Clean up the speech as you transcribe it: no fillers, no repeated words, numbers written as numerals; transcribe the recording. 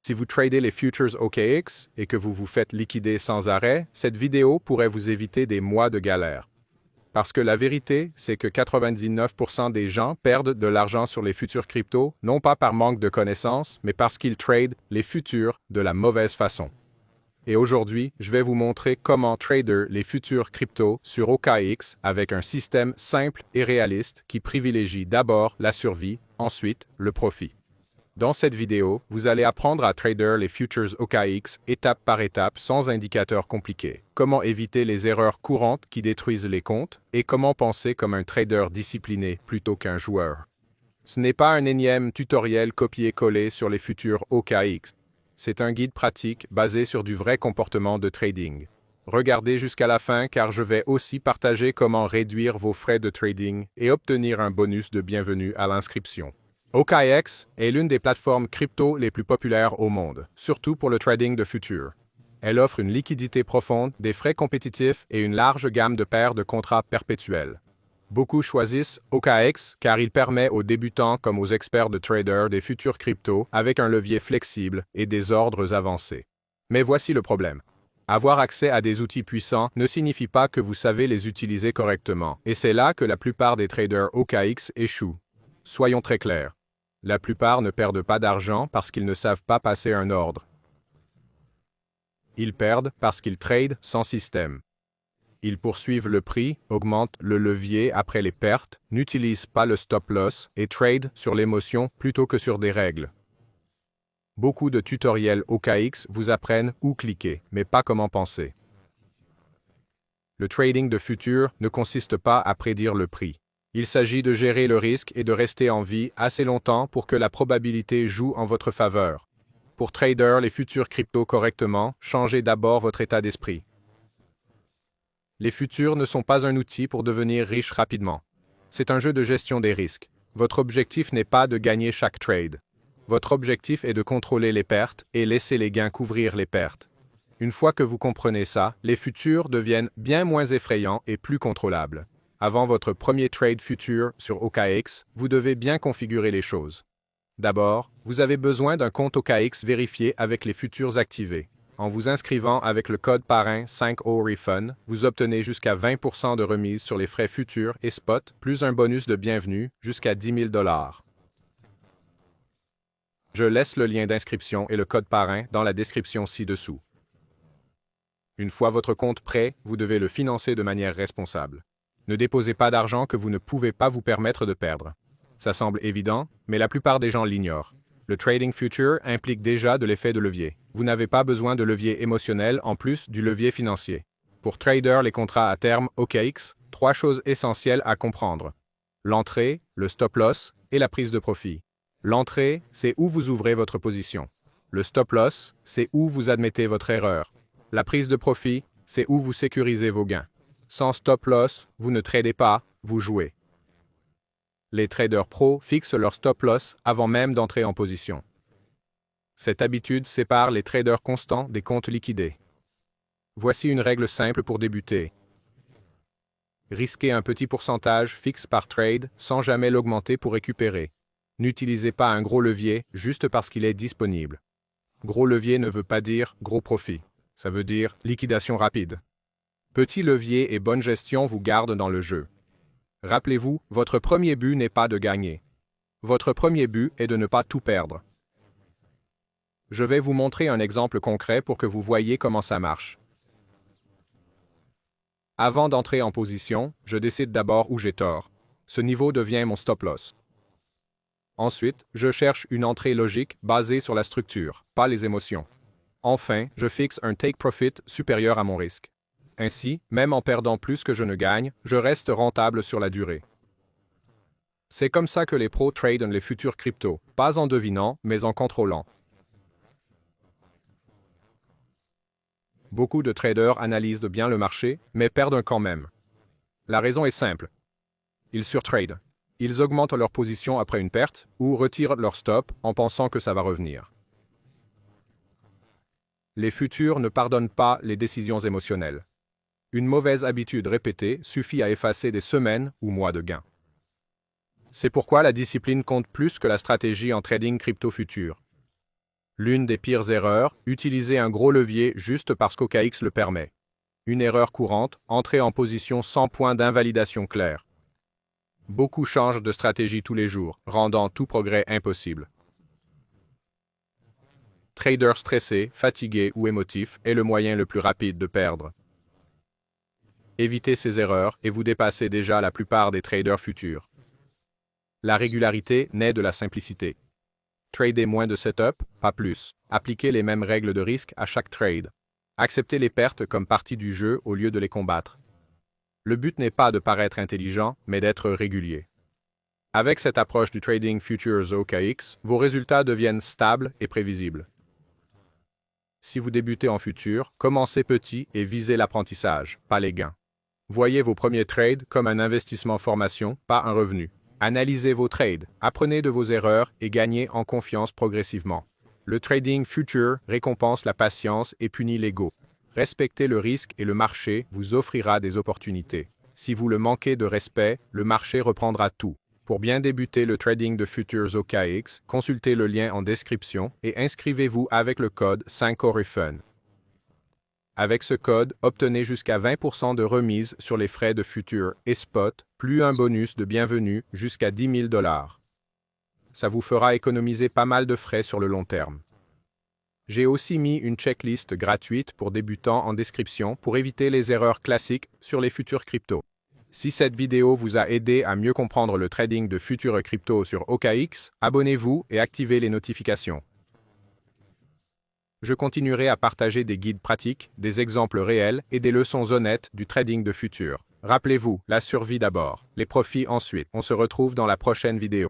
Si vous tradez les futures OKX et que vous vous faites liquider sans arrêt, cette vidéo pourrait vous éviter des mois de galère. Parce que la vérité, c'est que 99% des gens perdent de l'argent sur les futurs cryptos, non pas par manque de connaissances, mais parce qu'ils tradent les futurs de la mauvaise façon. Et aujourd'hui, je vais vous montrer comment trader les futurs cryptos sur OKX avec un système simple et réaliste qui privilégie d'abord la survie, ensuite le profit. Dans cette vidéo, vous allez apprendre à trader les futures OKX étape par étape sans indicateur compliqué, comment éviter les erreurs courantes qui détruisent les comptes et comment penser comme un trader discipliné plutôt qu'un joueur. Ce n'est pas un énième tutoriel copié-collé sur les futurs OKX. C'est un guide pratique basé sur du vrai comportement de trading. Regardez jusqu'à la fin car je vais aussi partager comment réduire vos frais de trading et obtenir un bonus de bienvenue à l'inscription. OKX est l'une des plateformes crypto les plus populaires au monde, surtout pour le trading de futurs. Elle offre une liquidité profonde, des frais compétitifs et une large gamme de paires de contrats perpétuels. Beaucoup choisissent OKX car il permet aux débutants comme aux experts de traders des futurs cryptos avec un levier flexible et des ordres avancés. Mais voici le problème. Avoir accès à des outils puissants ne signifie pas que vous savez les utiliser correctement, et c'est là que la plupart des traders OKX échouent. Soyons très clairs. La plupart ne perdent pas d'argent parce qu'ils ne savent pas passer un ordre. Ils perdent parce qu'ils tradent sans système. Ils poursuivent le prix, augmentent le levier après les pertes, n'utilisent pas le stop-loss et tradent sur l'émotion plutôt que sur des règles. Beaucoup de tutoriels OKX vous apprennent où cliquer, mais pas comment penser. Le trading de futur ne consiste pas à prédire le prix. Il s'agit de gérer le risque et de rester en vie assez longtemps pour que la probabilité joue en votre faveur. Pour trader les futurs cryptos correctement, changez d'abord votre état d'esprit. Les futurs ne sont pas un outil pour devenir riche rapidement. C'est un jeu de gestion des risques. Votre objectif n'est pas de gagner chaque trade. Votre objectif est de contrôler les pertes et laisser les gains couvrir les pertes. Une fois que vous comprenez ça, les futurs deviennent bien moins effrayants et plus contrôlables. Avant votre premier trade futur sur OKX, vous devez bien configurer les choses. D'abord, vous avez besoin d'un compte OKX vérifié avec les futurs activés. En vous inscrivant avec le code parrain 5O Refund, vous obtenez jusqu'à 20% de remise sur les frais futurs et spot, plus un bonus de bienvenue jusqu'à 10 000 $. Je laisse le lien d'inscription et le code parrain dans la description ci-dessous. Une fois votre compte prêt, vous devez le financer de manière responsable. Ne déposez pas d'argent que vous ne pouvez pas vous permettre de perdre. Ça semble évident, mais la plupart des gens l'ignorent. Le trading future implique déjà de l'effet de levier. Vous n'avez pas besoin de levier émotionnel en plus du levier financier. Pour trader les contrats à terme OKX, 3 choses essentielles à comprendre. L'entrée, le stop-loss et la prise de profit. L'entrée, c'est où vous ouvrez votre position. Le stop-loss, c'est où vous admettez votre erreur. La prise de profit, c'est où vous sécurisez vos gains. Sans stop-loss, vous ne tradez pas, vous jouez. Les traders pros fixent leur stop-loss avant même d'entrer en position. Cette habitude sépare les traders constants des comptes liquidés. Voici une règle simple pour débuter. Risquez un petit pourcentage fixe par trade sans jamais l'augmenter pour récupérer. N'utilisez pas un gros levier juste parce qu'il est disponible. Gros levier ne veut pas dire gros profit. Ça veut dire liquidation rapide. Petit levier et bonne gestion vous gardent dans le jeu. Rappelez-vous, votre premier but n'est pas de gagner. Votre premier but est de ne pas tout perdre. Je vais vous montrer un exemple concret pour que vous voyez comment ça marche. Avant d'entrer en position, je décide d'abord où j'ai tort. Ce niveau devient mon stop-loss. Ensuite, je cherche une entrée logique basée sur la structure, pas les émotions. Enfin, je fixe un take profit supérieur à mon risque. Ainsi, même en perdant plus que je ne gagne, je reste rentable sur la durée. C'est comme ça que les pros tradent les futurs cryptos, pas en devinant, mais en contrôlant. Beaucoup de traders analysent bien le marché, mais perdent quand même. La raison est simple. Ils surtradent. Ils augmentent leur position après une perte, ou retirent leur stop en pensant que ça va revenir. Les futurs ne pardonnent pas les décisions émotionnelles. Une mauvaise habitude répétée suffit à effacer des semaines ou mois de gains. C'est pourquoi la discipline compte plus que la stratégie en trading crypto futur. L'une des pires erreurs, utiliser un gros levier juste parce qu'OKX le permet. Une erreur courante, entrer en position sans point d'invalidation clair. Beaucoup changent de stratégie tous les jours, rendant tout progrès impossible. Trader stressé, fatigué ou émotif est le moyen le plus rapide de perdre. Évitez ces erreurs et vous dépassez déjà la plupart des traders futurs. La régularité naît de la simplicité. Tradez moins de setup, pas plus. Appliquez les mêmes règles de risque à chaque trade. Acceptez les pertes comme partie du jeu au lieu de les combattre. Le but n'est pas de paraître intelligent, mais d'être régulier. Avec cette approche du Trading Futures OKX, vos résultats deviennent stables et prévisibles. Si vous débutez en futur, commencez petit et visez l'apprentissage, pas les gains. Voyez vos premiers trades comme un investissement formation, pas un revenu. Analysez vos trades, apprenez de vos erreurs et gagnez en confiance progressivement. Le trading future récompense la patience et punit l'ego. Respectez le risque et le marché vous offrira des opportunités. Si vous le manquez de respect, le marché reprendra tout. Pour bien débuter le trading de futures OKX, consultez le lien en description et inscrivez-vous avec le code 5ORIFUN. Avec ce code, obtenez jusqu'à 20% de remise sur les frais de futur et spot, plus un bonus de bienvenue jusqu'à 10 000 $. Ça vous fera économiser pas mal de frais sur le long terme. J'ai aussi mis une checklist gratuite pour débutants en description pour éviter les erreurs classiques sur les futurs cryptos. Si cette vidéo vous a aidé à mieux comprendre le trading de futurs cryptos sur OKX, abonnez-vous et activez les notifications. Je continuerai à partager des guides pratiques, des exemples réels et des leçons honnêtes du trading de futurs. Rappelez-vous, la survie d'abord, les profits ensuite. On se retrouve dans la prochaine vidéo.